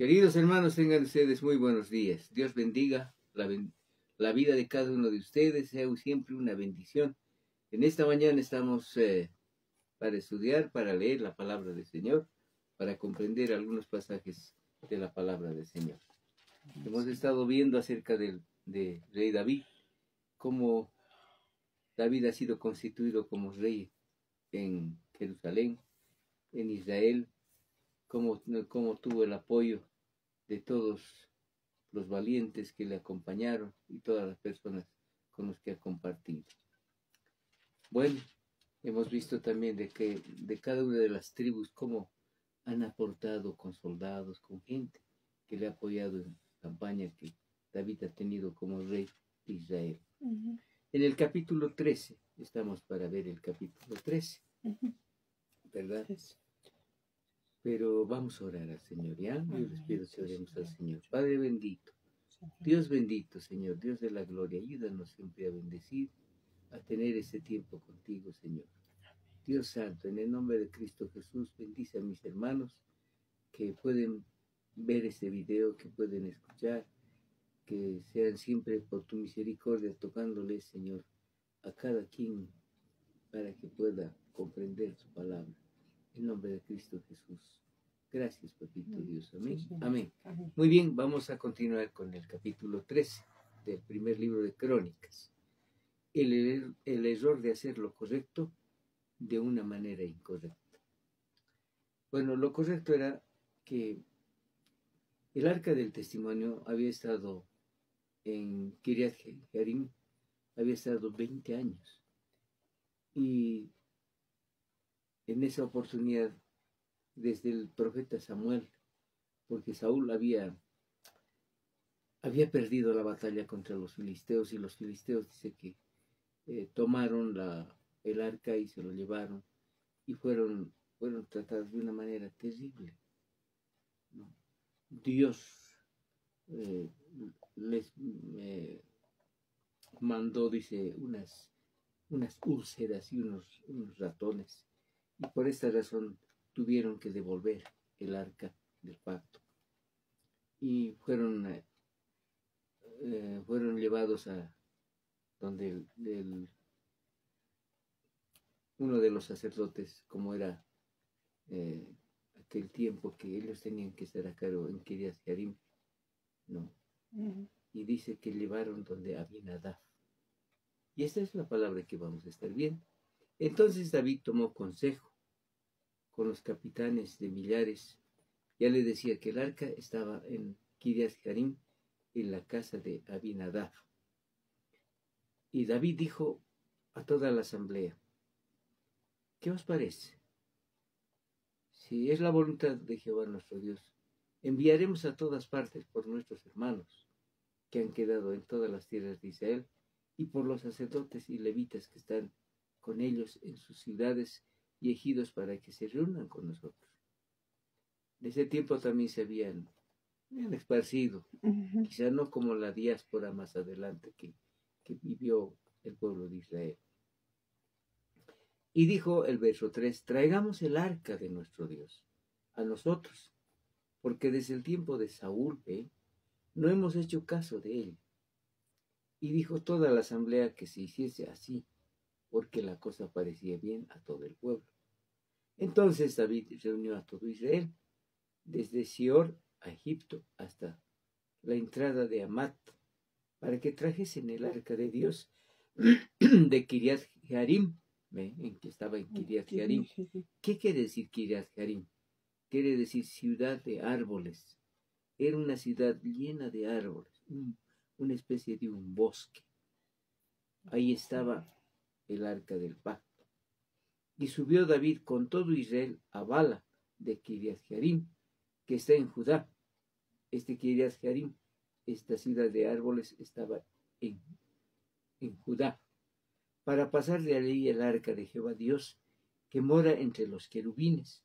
Queridos hermanos, tengan ustedes muy buenos días. Dios bendiga la vida de cada uno de ustedes, sea siempre una bendición. En esta mañana estamos para estudiar, para leer la palabra del Señor, para comprender algunos pasajes de la palabra del Señor. Hemos estado viendo acerca de rey David, cómo David ha sido constituido como rey en Jerusalén, en Israel, cómo tuvo el apoyo de todos los valientes que le acompañaron y todas las personas con las que ha compartido. Bueno, hemos visto también de cada una de las tribus cómo han aportado con soldados, con gente que le ha apoyado en la campaña que David ha tenido como rey de Israel. En el capítulo 13, estamos para ver el capítulo 13, ¿verdad? Pero vamos a orar al Señor, ¿ya? Yo les pido que oremos al Señor. Padre bendito, Dios bendito, Señor, Dios de la gloria, ayúdanos siempre a bendecir, a tener ese tiempo contigo, Señor. Dios Santo, en el nombre de Cristo Jesús, bendice a mis hermanos que pueden ver este video, que pueden escuchar, que sean siempre por tu misericordia tocándoles, Señor, a cada quien para que pueda comprender su palabra. En nombre de Cristo Jesús. Gracias, papito Dios. Amén. Sí, sí. Amén. Amén. Muy bien, vamos a continuar con el capítulo 13 del primer libro de Crónicas. El error de hacer lo correcto de una manera incorrecta. Bueno, lo correcto era que el arca del testimonio había estado en Kiriat Jearim, había estado 20 años. Y en esa oportunidad, desde el profeta Samuel, porque Saúl había perdido la batalla contra los filisteos, y los filisteos dice que tomaron el arca y se lo llevaron, y fueron tratados de una manera terrible, ¿no? Dios les mandó, dice, unas úlceras y unos ratones, y por esta razón tuvieron que devolver el arca del pacto. Y fueron llevados a donde uno de los sacerdotes, como era aquel tiempo que ellos tenían que estar a cargo en Kiriat Jearim, ¿no? Y dice que llevaron donde Abinadab. Y esta es la palabra que vamos a estar viendo. Entonces David tomó consejo con los capitanes de millares. Ya le decía que el arca estaba en Kiriat Jearim, en la casa de Abinadab. Y David dijo a toda la asamblea: ¿qué os parece? Si es la voluntad de Jehová nuestro Dios, enviaremos a todas partes por nuestros hermanos que han quedado en todas las tierras de Israel, y por los sacerdotes y levitas que están con ellos en sus ciudades y ejidos, para que se reúnan con nosotros. En ese tiempo también se habían esparcido, quizá no como la diáspora más adelante que vivió el pueblo de Israel. Y dijo el verso 3: traigamos el arca de nuestro Dios a nosotros, porque desde el tiempo de Saúl no hemos hecho caso de él. Y dijo toda la asamblea que se hiciese así, porque la cosa parecía bien a todo el pueblo. Entonces David reunió a todo Israel, desde Sior a Egipto hasta la entrada de Amat, para que trajesen el arca de Dios de Kiriat Jearim, en que estaba en Kiriat Jearim. ¿Qué quiere decir Kiriat Jearim? Quiere decir ciudad de árboles. Era una ciudad llena de árboles, una especie de un bosque. Ahí estaba el arca del pacto. Y subió David con todo Israel a Bala de Kiriat Jearim, que está en Judá. Kiriat Jearim, esta ciudad de árboles, estaba en Judá, para pasar de allí el arca de Jehová Dios, que mora entre los querubines,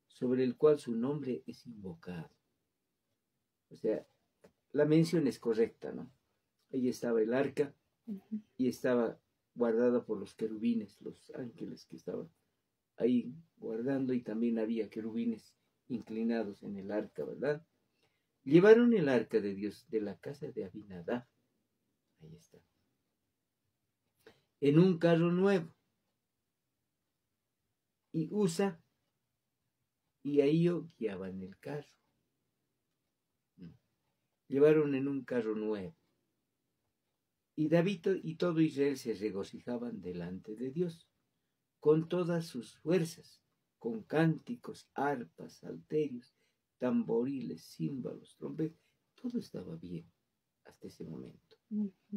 sobre el cual su nombre es invocado. O sea, la mención es correcta, ¿no? Ahí estaba el arca y estaba guardada por los querubines, los ángeles que estaban ahí guardando, y también había querubines inclinados en el arca, ¿verdad? Llevaron el arca de Dios de la casa de Abinadab, ahí está, en un carro nuevo. Y Usa y Ahío guiaban el carro. Llevaron en un carro nuevo. Y David y todo Israel se regocijaban delante de Dios, con todas sus fuerzas, con cánticos, arpas, salterios, tamboriles, címbalos, trompetas. Todo estaba bien hasta ese momento.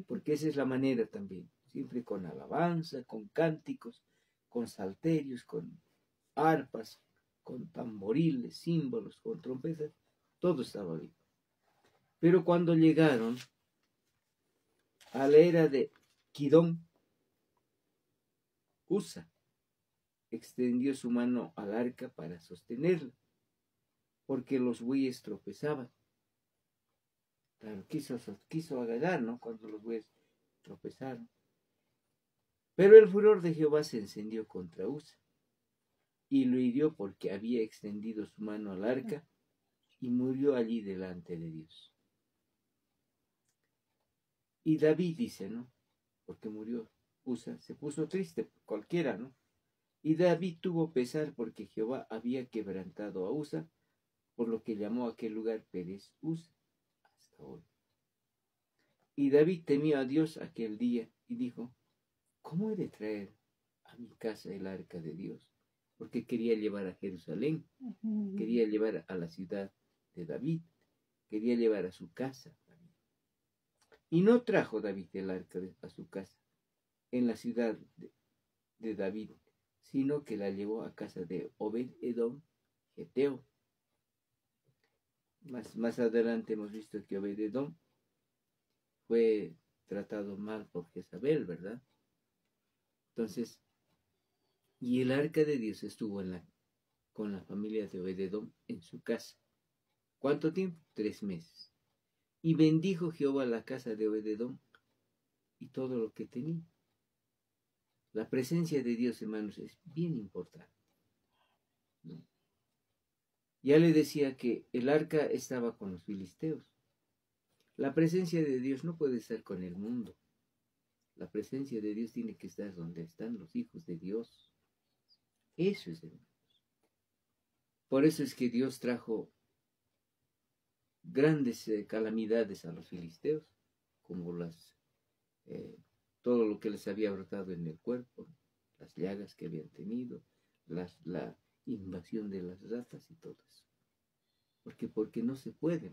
Porque esa es la manera también, siempre con alabanza, con cánticos, con salterios, con arpas, con tamboriles, címbalos, con trompetas, todo estaba bien. Pero cuando llegaron a la era de Kidón, Usa extendió su mano al arca para sostenerla, porque los bueyes tropezaban. Claro, quiso agarrar, ¿no? Cuando los bueyes tropezaron. Pero el furor de Jehová se encendió contra Usa y lo hirió porque había extendido su mano al arca y murió allí delante de Dios. Y David dice, ¿no? Porque murió Usa, se puso triste, cualquiera, ¿no? Y David tuvo pesar porque Jehová había quebrantado a Usa, por lo que llamó a aquel lugar Perez Usa, hasta hoy. Y David temió a Dios aquel día y dijo, ¿cómo he de traer a mi casa el arca de Dios? Porque quería llevar a Jerusalén, quería llevar a la ciudad de David, quería llevar a su casa. Y no trajo David el arca a su casa, en la ciudad de David, sino que la llevó a casa de Obed-Edom, Geteo. Más adelante hemos visto que Obed-Edom fue tratado mal por Jezabel, ¿verdad? Entonces, y el arca de Dios estuvo con la familia de Obed-Edom en su casa. ¿Cuánto tiempo? 3 meses. Y bendijo Jehová la casa de Obed-Edom y todo lo que tenía. La presencia de Dios, hermanos, es bien importante. ¿No? Ya le decía que el arca estaba con los filisteos. La presencia de Dios no puede estar con el mundo. La presencia de Dios tiene que estar donde están los hijos de Dios. Eso es, hermanos. Por eso es que Dios trajo grandes calamidades a los filisteos, como todo lo que les había brotado en el cuerpo, las llagas que habían tenido, la invasión de las ratas y todo eso. Porque no se puede.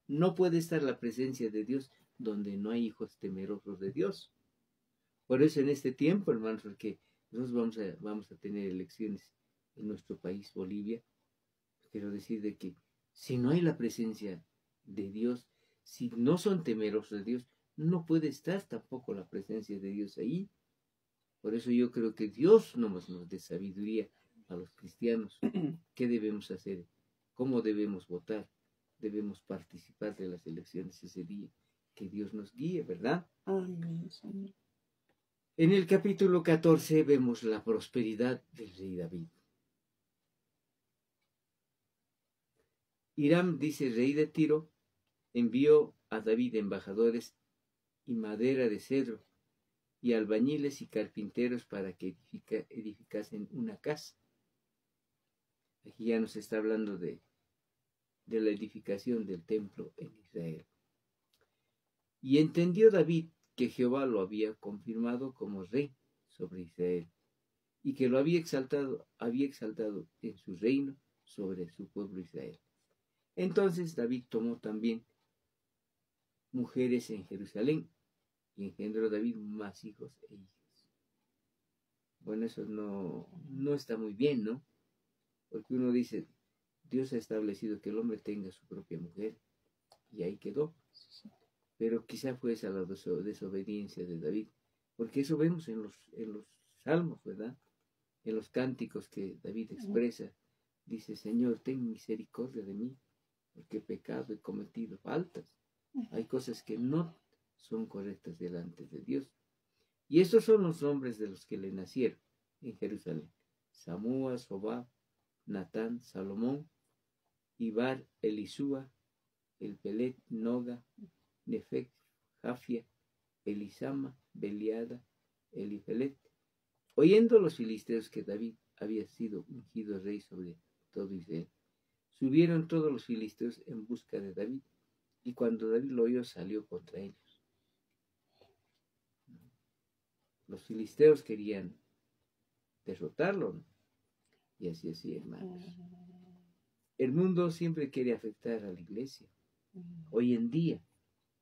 No puede estar la presencia de Dios donde no hay hijos temerosos de Dios. Por eso en este tiempo, hermanos, porque nosotros vamos a tener elecciones en nuestro país, Bolivia, quiero decir de que si no hay la presencia de Dios, si no son temerosos de Dios, no puede estar tampoco la presencia de Dios ahí. Por eso yo creo que Dios nos dé sabiduría a los cristianos. ¿Qué debemos hacer? ¿Cómo debemos votar? Debemos participar de las elecciones ese día. Que Dios nos guíe, ¿verdad? Amén, Señor. En el capítulo 14 vemos la prosperidad del rey David. Hiram, dice, rey de Tiro, envió a David embajadores y madera de cedro, y albañiles y carpinteros para que edificasen una casa. Aquí ya nos está hablando de la edificación del templo en Israel. Y entendió David que Jehová lo había confirmado como rey sobre Israel, y que lo había exaltado en su reino sobre su pueblo Israel. Entonces David tomó también mujeres en Jerusalén, y engendró David más hijos e hijas. Bueno, eso no está muy bien, ¿no? Porque uno dice, Dios ha establecido que el hombre tenga su propia mujer, y ahí quedó. Pero quizá fue esa la desobediencia de David, porque eso vemos en los salmos, ¿verdad? En los cánticos que David expresa, dice, Señor, ten misericordia de mí, porque he pecado y cometido faltas. Hay cosas que no son correctas delante de Dios. Y estos son los nombres de los que le nacieron en Jerusalén: Samúa, Sobab, Natán, Salomón, Ibar, Elisúa, Elpelet, Noga, Nefec, Jafia, Elisama, Beliada, Elifelet. Oyendo los filisteos que David había sido ungido rey sobre todo Israel, subieron todos los filisteos en busca de David, y cuando David lo oyó, salió contra ellos. Los filisteos querían derrotarlo, ¿no? Y así, hermanos. El mundo siempre quiere afectar a la iglesia. Hoy en día,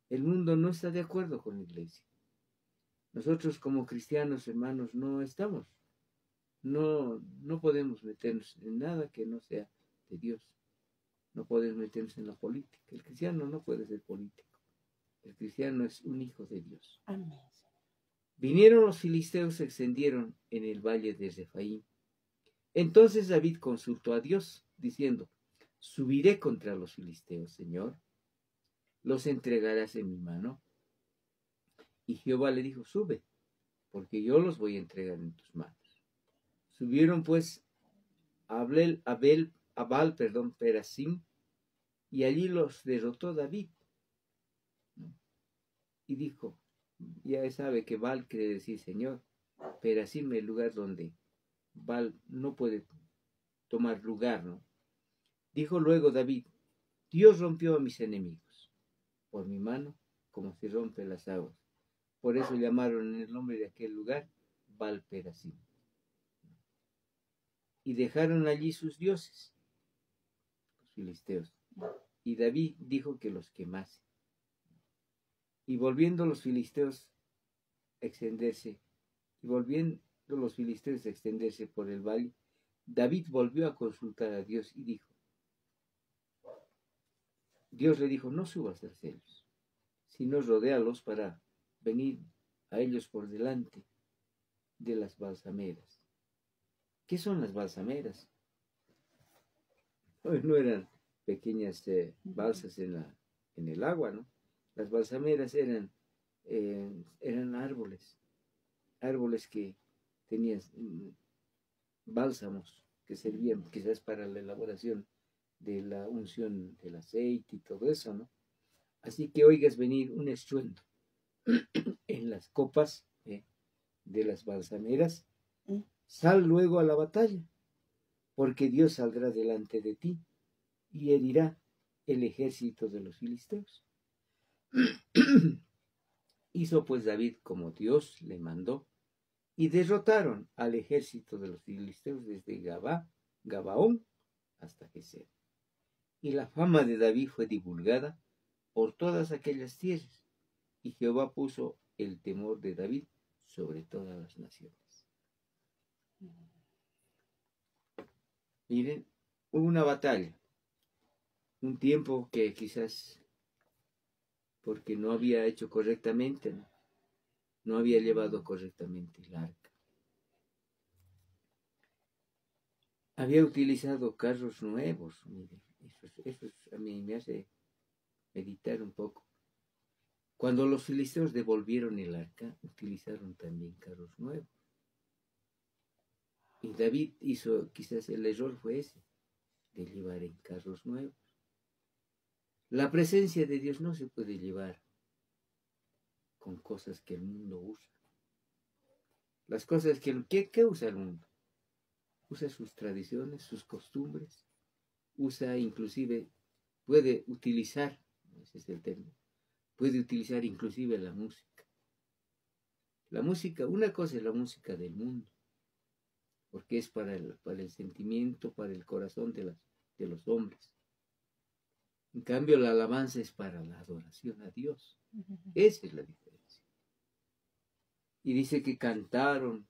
el mundo no está de acuerdo con la iglesia. Nosotros como cristianos, hermanos, no estamos. No podemos meternos en nada que no sea de Dios. No podemos meternos en la política. El cristiano no puede ser político. El cristiano es un hijo de Dios. Amén. Vinieron los filisteos, se extendieron en el valle de Refaim. Entonces David consultó a Dios, diciendo: subiré contra los filisteos, Señor. ¿Los entregarás en mi mano? Y Jehová le dijo: sube, porque yo los voy a entregar en tus manos. Subieron pues a Baal, Perasim, y allí los derrotó David. Y dijo, ya sabe que Baal quiere decir Señor, Perasim el lugar donde Baal no puede tomar lugar, ¿no? Dijo luego David: Dios rompió a mis enemigos por mi mano, como se rompen las aguas. Por eso llamaron el nombre de aquel lugar Baal Perasim. Y dejaron allí sus dioses, los filisteos. Y David dijo que los quemase. Y volviendo los filisteos a extenderse por el valle, David volvió a consultar a Dios y dijo, Dios le dijo: no subas a ellos, sino rodéalos para venir a ellos por delante de las balsameras. ¿Qué son las balsameras? No eran pequeñas balsas en el agua, ¿no? Las balsameras eran árboles que tenían bálsamos que servían quizás para la elaboración de la unción del aceite y todo eso, ¿no? Así que oigas venir un estruendo en las copas de las balsameras. Sal luego a la batalla, porque Dios saldrá delante de ti y herirá el ejército de los filisteos. Hizo pues David como Dios le mandó, y derrotaron al ejército de los filisteos desde Gabaón hasta Geser. Y la fama de David fue divulgada por todas aquellas tierras, y Jehová puso el temor de David sobre todas las naciones. Miren, hubo una batalla, un tiempo que quizás porque no había hecho correctamente, no había llevado correctamente el arca. Había utilizado carros nuevos, miren, eso a mí me hace meditar un poco. Cuando los filisteos devolvieron el arca, utilizaron también carros nuevos. Y David hizo, quizás el error fue ese, de llevar en carros nuevos. La presencia de Dios no se puede llevar con cosas que el mundo usa. Las cosas ¿qué usa el mundo? Usa sus tradiciones, sus costumbres, usa inclusive, puede utilizar, ese es el término, puede utilizar inclusive la música. La música, una cosa es la música del mundo, porque es para el sentimiento, para el corazón de los hombres. En cambio, la alabanza es para la adoración a Dios. Esa es la diferencia. Y dice que cantaron,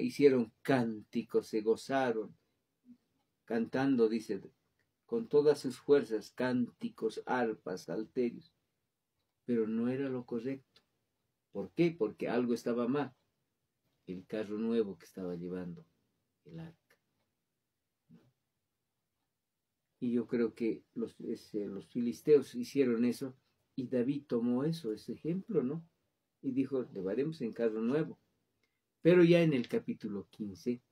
hicieron cánticos, se gozaron, cantando, dice, con todas sus fuerzas, cánticos, arpas, salterios. Pero no era lo correcto. ¿Por qué? Porque algo estaba mal. El carro nuevo que estaba llevando el arca. Y yo creo que los filisteos hicieron eso y David tomó ese ejemplo, ¿no? Y dijo, llevaremos en carro nuevo. Pero ya en el capítulo 15,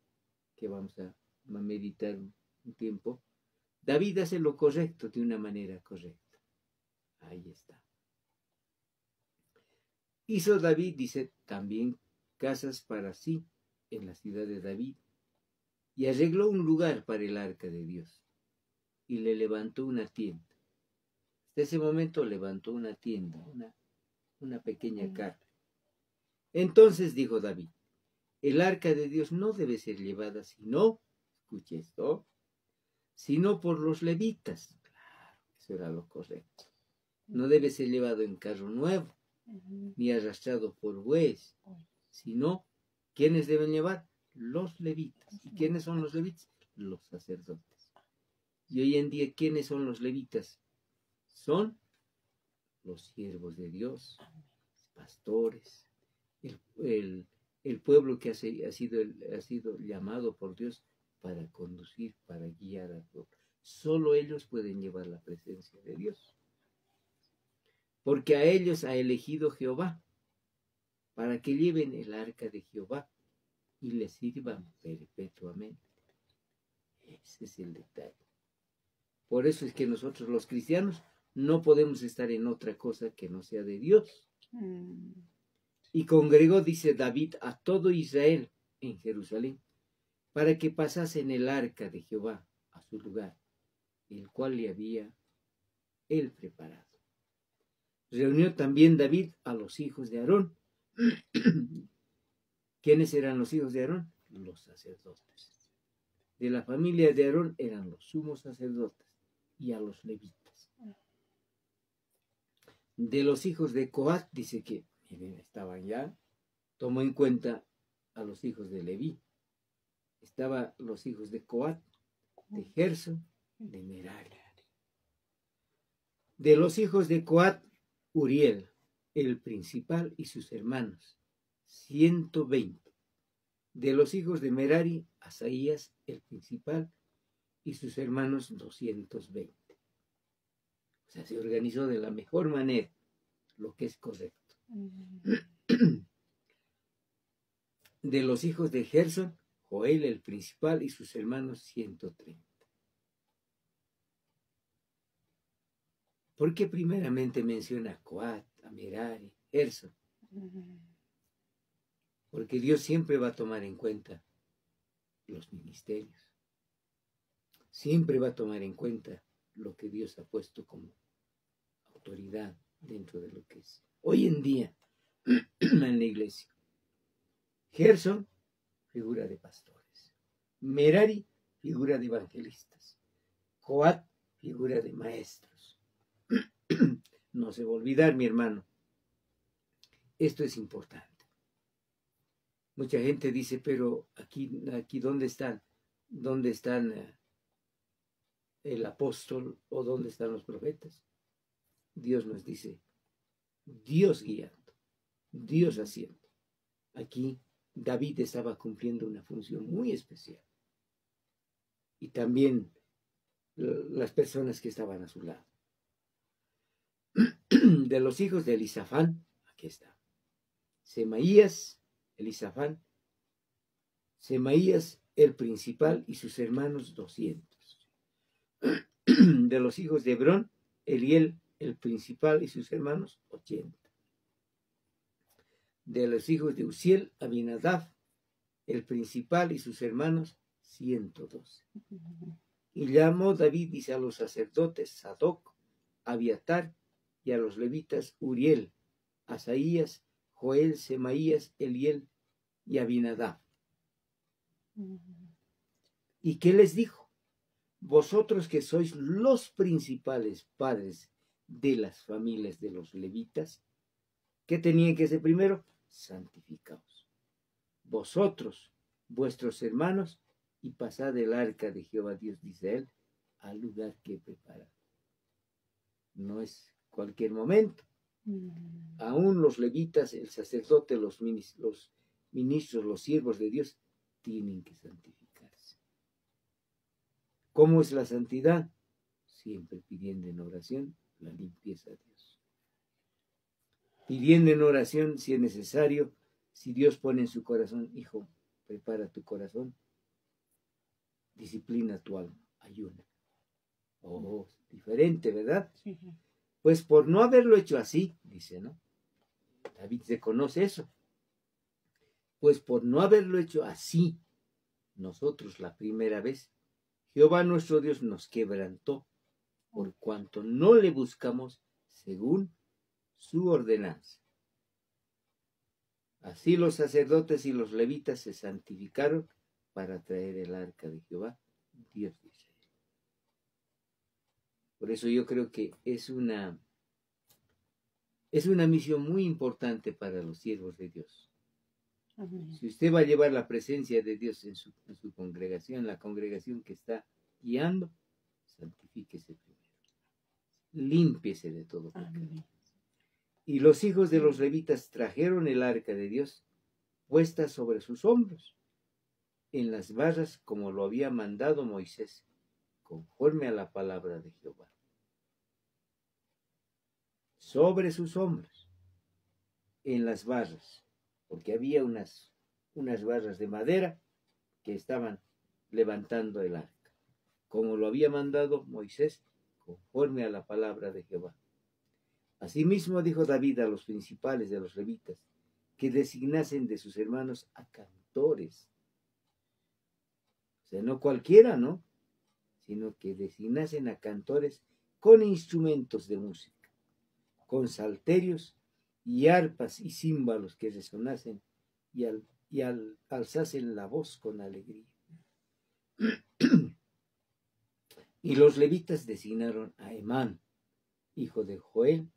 que vamos a meditar un tiempo, David hace lo correcto de una manera correcta. Ahí está. Hizo David, dice, también casas para sí en la ciudad de David, y arregló un lugar para el arca de Dios, y le levantó una tienda. Hasta ese momento levantó una tienda, una pequeña carpa. Entonces dijo David, el arca de Dios no debe ser llevada sino, escuche esto, sino por los levitas. Claro, eso era lo correcto. No debe ser llevado en carro nuevo, ni arrastrado por bueyes, sino, ¿quiénes deben llevar? Los levitas. ¿Y quiénes son los levitas? Los sacerdotes. Y hoy en día, ¿quiénes son los levitas? Son los siervos de Dios, pastores, el pueblo que ha sido llamado por Dios para conducir, para guiar al pueblo. Solo ellos pueden llevar la presencia de Dios. Porque a ellos ha elegido Jehová, para que lleven el arca de Jehová y le sirvan perpetuamente. Ese es el detalle. Por eso es que nosotros los cristianos no podemos estar en otra cosa que no sea de Dios. Y congregó, dice David, a todo Israel en Jerusalén, para que pasasen el arca de Jehová a su lugar, el cual le había él preparado. Reunió también David a los hijos de Aarón. ¿Quiénes eran los hijos de Aarón? Los sacerdotes. De la familia de Aarón eran los sumos sacerdotes y a los levitas. De los hijos de Coat, dice que estaban ya, tomó en cuenta a los hijos de Leví. Estaban los hijos de Coat, de Gerson, de Merari. De los hijos de Coat, Uriel, el principal, y sus hermanos, 120. De los hijos de Merari, Asaías, el principal, y sus hermanos, 220. O sea, se organizó de la mejor manera, lo que es correcto. De los hijos de Gerson, Joel, el principal, y sus hermanos, 130. ¿Por qué primeramente menciona a Coat, a Merari, Gerson? Porque Dios siempre va a tomar en cuenta los ministerios. Siempre va a tomar en cuenta lo que Dios ha puesto como autoridad dentro de lo que es hoy en día en la iglesia. Gerson, figura de pastores. Merari, figura de evangelistas. Coat, figura de maestros. No se va a olvidar, mi hermano. Esto es importante. Mucha gente dice, pero aquí ¿dónde están? ¿Dónde están el apóstol o dónde están los profetas? Dios nos dice, Dios guiando, Dios haciendo. Aquí David estaba cumpliendo una función muy especial. Y también las personas que estaban a su lado. De los hijos de Elisafán, aquí está. Semaías, Elisafán, Semaías el principal y sus hermanos 200. De los hijos de Hebrón, Eliel el principal y sus hermanos 80. De los hijos de Uziel, Abinadab el principal y sus hermanos 112. Y llamó David, dice, a los sacerdotes Sadoc, Abiatar, y a los levitas Uriel, Asaías, Joel, Semaías, Eliel y Abinadab. ¿Y qué les dijo? Vosotros que sois los principales padres de las familias de los levitas, ¿qué tenían que hacer primero? Santificaos. Vosotros, vuestros hermanos, y pasad el arca de Jehová Dios de Israel al lugar que he preparado. No es cualquier momento. Aún los levitas, el sacerdote, los ministros, los siervos de Dios, tienen que santificarse. ¿Cómo es la santidad? Siempre pidiendo en oración la limpieza a Dios. Pidiendo en oración, si es necesario, si Dios pone en su corazón, hijo, prepara tu corazón, disciplina tu alma, ayuna. Oh, diferente, ¿verdad? Sí. Pues por no haberlo hecho así, dice, ¿no? David reconoce eso. Pues por no haberlo hecho así, nosotros la primera vez, Jehová nuestro Dios nos quebrantó, por cuanto no le buscamos según su ordenanza. Así los sacerdotes y los levitas se santificaron para traer el arca de Jehová, Dios de Israel. Por eso yo creo que es una misión muy importante para los siervos de Dios. Amén. Si usted va a llevar la presencia de Dios en su congregación, la congregación que está guiando, santifíquese primero. Límpiese de todo pecado. Y los hijos de los levitas trajeron el arca de Dios puesta sobre sus hombros, en las barras como lo había mandado Moisés, conforme a la palabra de Jehová. Sobre sus hombros, en las barras, porque había unas barras de madera que estaban levantando el arca, como lo había mandado Moisés, conforme a la palabra de Jehová. Asimismo dijo David a los principales de los levitas, que designasen de sus hermanos a cantores. O sea, no cualquiera, ¿no? Sino que designasen a cantores con instrumentos de música, con salterios y arpas y címbalos que resonasen y alzasen la voz con alegría. Y los levitas designaron a Emán, hijo de Joel,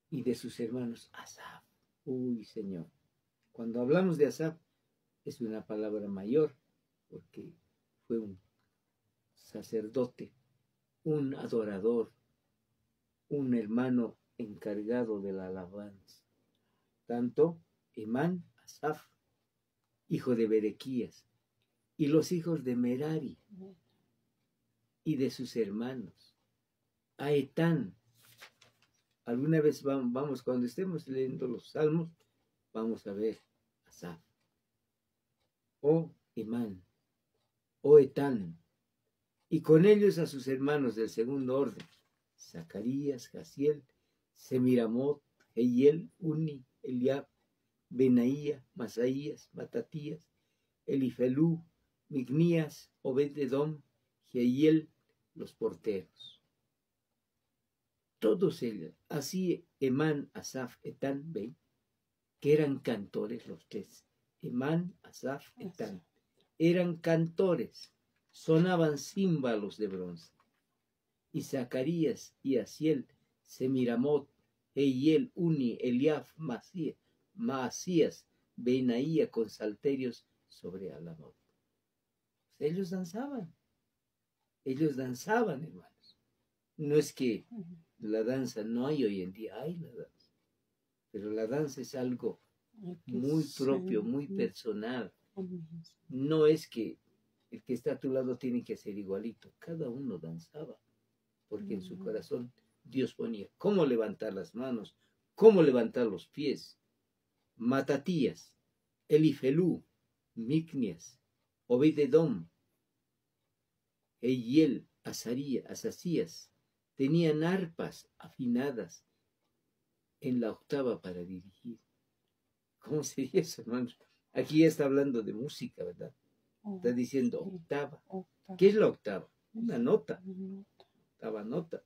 y de sus hermanos Asaf. Uy, Señor. Cuando hablamos de Asaf, es una palabra mayor, porque fue un sacerdote, un adorador, un hermano encargado de la alabanza. Tanto Emán, Asaf, hijo de Berequías, y los hijos de Merari, y de sus hermanos, a Etán. Alguna vez vamos, cuando estemos leyendo los salmos, vamos a ver Asaf, o Emán, o Etán, y con ellos a sus hermanos del segundo orden, Zacarías, Jaziel, Semiramot, Jehiel, Uni, Eliab, Benaía, Masaías, Matatías, Elifelú, Mignías, Obed-edom, Jehiel, los porteros. Todos ellos, así Emán, Asaf, Etán, ven, que eran cantores los tres. Emán, Asaf, Etán, eran cantores, sonaban címbalos de bronce. Y Zacarías y Asiel, Semiramot, Jehiel, Uni, Eliab, Maasías, Benaía con salterios sobre Alamot. Ellos danzaban, hermanos. No es que la danza no hay hoy en día, hay la danza, pero la danza es algo muy propio, muy personal. No es que el que está a tu lado tiene que ser igualito, cada uno danzaba, porque en su corazón Dios ponía cómo levantar las manos, cómo levantar los pies. Matatías, Elifelú, Micnias, Obed-edom, Jehiel, Asasías, tenían arpas afinadas en la octava para dirigir. ¿Cómo sería eso, hermanos? Aquí ya está hablando de música, ¿verdad? Está diciendo octava. ¿Qué es la octava? Una nota. Octava nota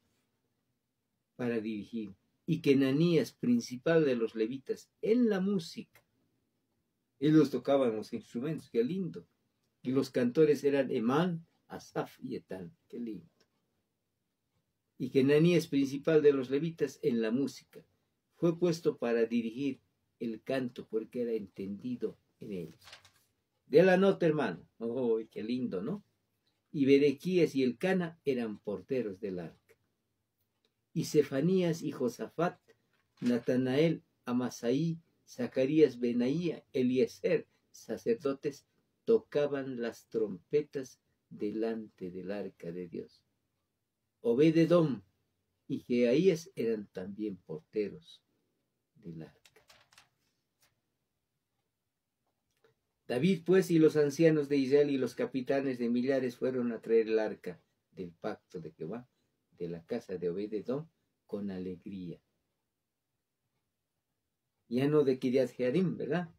para dirigir. Y que Ananías, principal de los levitas, en la música, ellos tocaban los instrumentos, qué lindo. Y los cantores eran Emán, Asaf y Etán, qué lindo. Y que Ananías, principal de los levitas, en la música, fue puesto para dirigir el canto, porque era entendido en ellos. De la nota, hermano. ¡Oh, qué lindo!, ¿no? Y Berequías y Elcana eran porteros del arca. Y Sefanías y Josafat, Natanael, Amasaí, Zacarías, Benaía, Eliezer, sacerdotes, tocaban las trompetas delante del arca de Dios. Obed-edom y Jehaías eran también porteros del arca. David, pues, y los ancianos de Israel y los capitanes de millares fueron a traer el arca del pacto de Jehová de la casa de Obed-edom con alegría. Ya no de Kiriat Jearim, ¿verdad?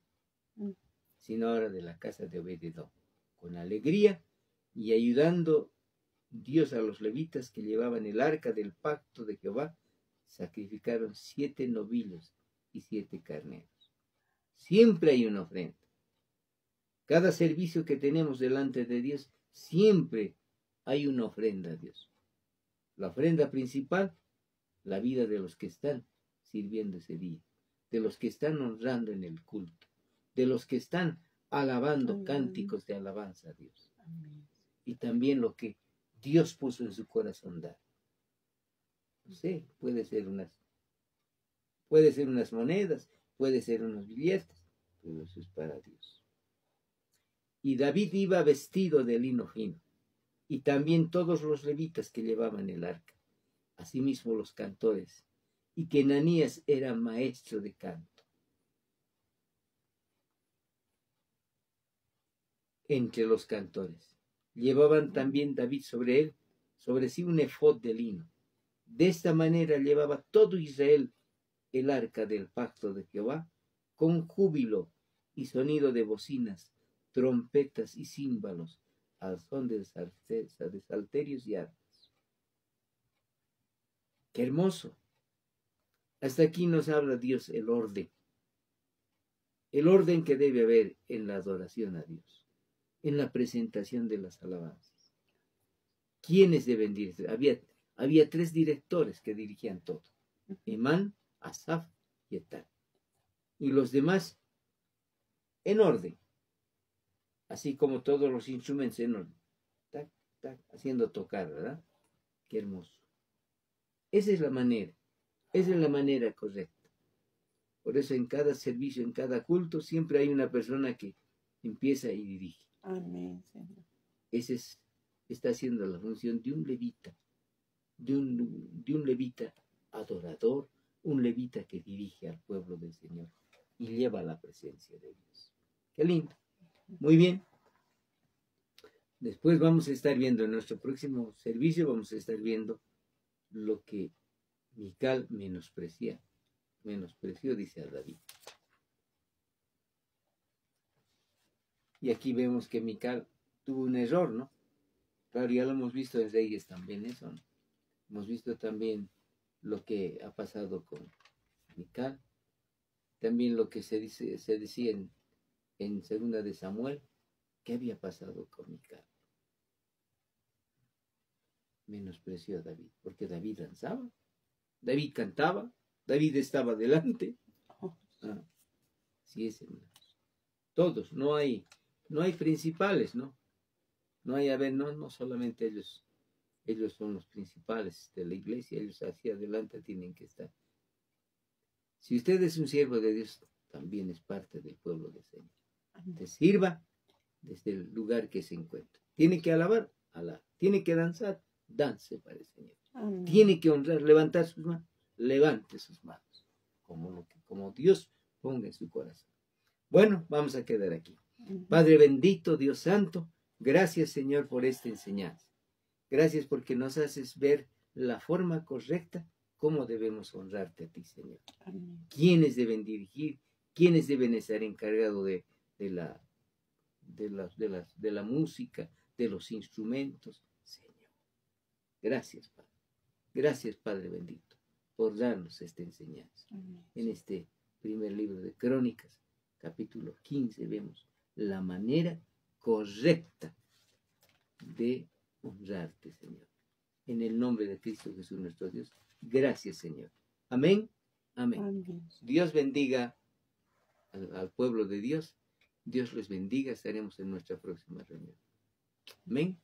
Sino ahora de la casa de Obed-edom. Con alegría y ayudando Dios a los levitas que llevaban el arca del pacto de Jehová, sacrificaron 7 novillos y 7 carneros. Siempre hay una ofrenda. Cada servicio que tenemos delante de Dios, siempre hay una ofrenda a Dios. La ofrenda principal, la vida de los que están sirviendo ese día, de los que están honrando en el culto, de los que están alabando cánticos de alabanza a Dios. Y también lo que Dios puso en su corazón dar. No sé, puede ser unas monedas, puede ser unos billetes, pero eso es para Dios. Y David iba vestido de lino fino, y también todos los levitas que llevaban el arca, asimismo los cantores, y que Ananías era maestro de canto. Entre los cantores llevaban también David sobre sí un efod de lino. De esta manera llevaba todo Israel el arca del pacto de Jehová, con júbilo y sonido de bocinas, trompetas y címbalos, al son de salterios y arpas. ¡Qué hermoso! Hasta aquí nos habla Dios el orden que debe haber en la adoración a Dios, en la presentación de las alabanzas. ¿Quiénes deben dirigir? Había 3 directores que dirigían todo: Emán, Asaf y Etán. Y los demás en orden, así como todos los instrumentos en orden, tac, tac, haciendo tocar, ¿verdad? Qué hermoso. Esa es la manera correcta. Por eso en cada servicio, en cada culto, siempre hay una persona que empieza y dirige. Amén, Señor. Está haciendo la función de un levita, de un levita adorador, un levita que dirige al pueblo del Señor y lleva la presencia de Dios. Qué lindo. Muy bien. Después vamos a estar viendo en nuestro próximo servicio, vamos a estar viendo lo que Mical menospreció, dice a David. Y aquí vemos que Mical tuvo un error, ¿no? Claro, ya lo hemos visto en Reyes también eso, ¿no? Hemos visto también lo que ha pasado con Mical. También lo que se decía en segunda de Samuel, ¿qué había pasado con Mical? Menospreció a David, porque David danzaba, David cantaba, David estaba delante. Sí es, hermanos. Todos, no hay principales, ¿no? No hay, no solamente ellos son los principales de la iglesia, ellos hacia adelante tienen que estar. Si usted es un siervo de Dios, también es parte del pueblo del Señor. Te sirva desde el lugar que se encuentra. Tiene que alabar, tiene que danzar, dance para el Señor. Amén. Tiene que honrar, levantar sus manos, levante sus manos, como Dios ponga en su corazón. Bueno, vamos a quedar aquí. Padre bendito, Dios santo, gracias, Señor, por esta enseñanza. Gracias porque nos haces ver la forma correcta cómo debemos honrarte a ti, Señor. Amén. ¿Quiénes deben dirigir? ¿Quiénes deben estar encargados de la música, de los instrumentos? Señor. Gracias, Padre. Gracias, Padre bendito, por darnos esta enseñanza. Amén. En este primer libro de Crónicas, capítulo 15, vemos la manera correcta de honrarte, Señor. En el nombre de Cristo Jesús nuestro Dios. Gracias, Señor. Amén. Amén. Amén. Dios bendiga al pueblo de Dios. Dios les bendiga. Estaremos en nuestra próxima reunión. Amén.